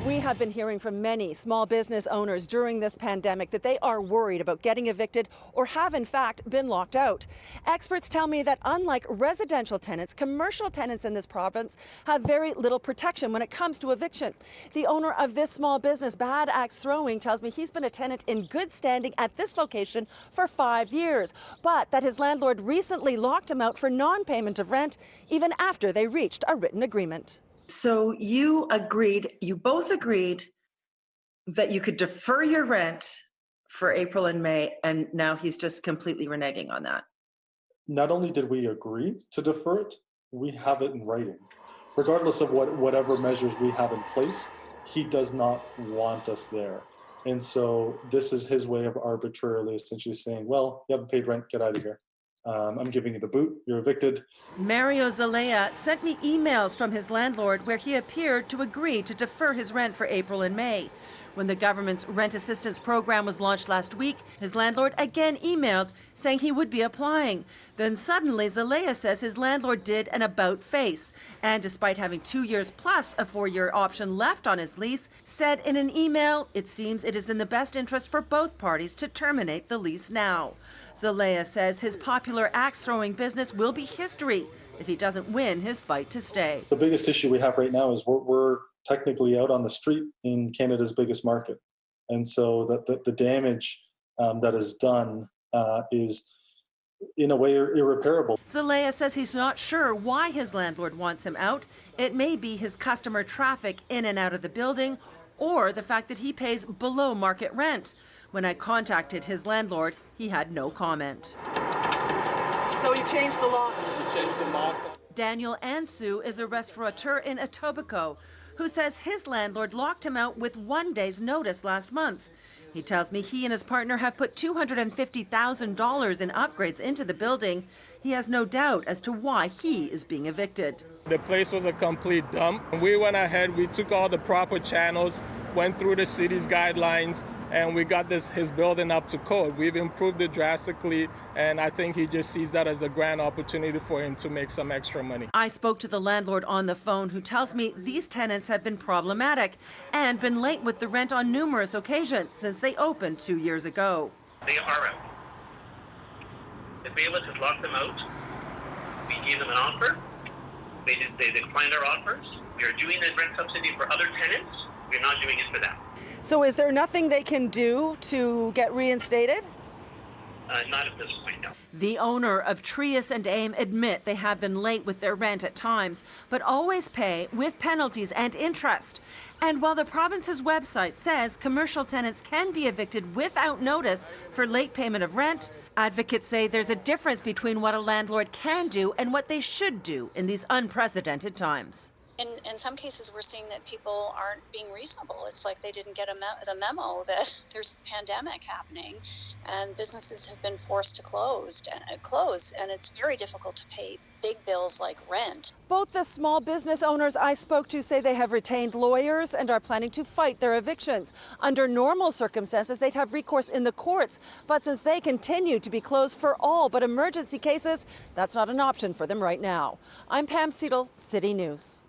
We have been hearing from many small business owners during this pandemic that they are worried about getting evicted or have in fact been locked out. Experts tell me that unlike residential tenants, commercial tenants in this province have very little protection when it comes to eviction. The owner of this small business, Bad Axe Throwing, tells me he's been a tenant in good standing at this location for 5 years, but that his landlord recently locked him out for non-payment of rent even after they reached a written agreement. So you both agreed that you could defer your rent for April and May, and now he's just completely reneging on that. Not only did we agree to defer it, we have it in writing. Regardless of whatever measures we have in place, he does not want us there. And so this is his way of arbitrarily essentially saying, well, you haven't paid rent, get out of here. I'm giving you the boot, you're evicted. Mario Zelaya sent me emails from his landlord where he appeared to agree to defer his rent for April and May. When the government's rent assistance program was launched last week, his landlord again emailed saying he would be applying. Then suddenly, Zelaya says his landlord did an about face, and despite having 2 years plus a 4-year option left on his lease, said in an email, it seems it is in the best interest for both parties to terminate the lease now. Zelaya says his popular axe-throwing business will be history if he doesn't win his fight to stay. The biggest issue we have right now is we're technically out on the street in Canada's biggest market. And so the damage that is done is in a way irreparable. Zelaya says he's not sure why his landlord wants him out. It may be his customer traffic in and out of the building or the fact that he pays below market rent. When I contacted his landlord, he had no comment. So you changed the locks? We changed the locks. Daniel Ansu is a restaurateur in Etobicoke who says his landlord locked him out with 1 day's notice last month. He tells me he and his partner have put $250,000 in upgrades into the building. He has no doubt as to why he is being evicted. The place was a complete dump. We went ahead, we took all the proper channels, went through the city's guidelines, and we got his building up to code. We've improved it drastically, and I think he just sees that as a grand opportunity for him to make some extra money. I spoke to the landlord on the phone who tells me these tenants have been problematic and been late with the rent on numerous occasions since they opened 2 years ago. They are out. The bailiff has locked them out. We gave them an offer. They declined our offers. We are doing the rent subsidy for other tenants. We're not doing it for them. So is there nothing they can do to get reinstated? Not at this point, no. The owner of Trius and Aim admit they have been late with their rent at times, but always pay with penalties and interest. And while the province's website says commercial tenants can be evicted without notice for late payment of rent, advocates say there's a difference between what a landlord can do and what they should do in these unprecedented times. In some cases, we're seeing that people aren't being reasonable. It's like they didn't get the memo that there's a pandemic happening, and businesses have been forced to close, and it's very difficult to pay big bills like rent. Both the small business owners I spoke to say they have retained lawyers and are planning to fight their evictions. Under normal circumstances, they'd have recourse in the courts, but since they continue to be closed for all but emergency cases, that's not an option for them right now. I'm Pam Seatle, City News.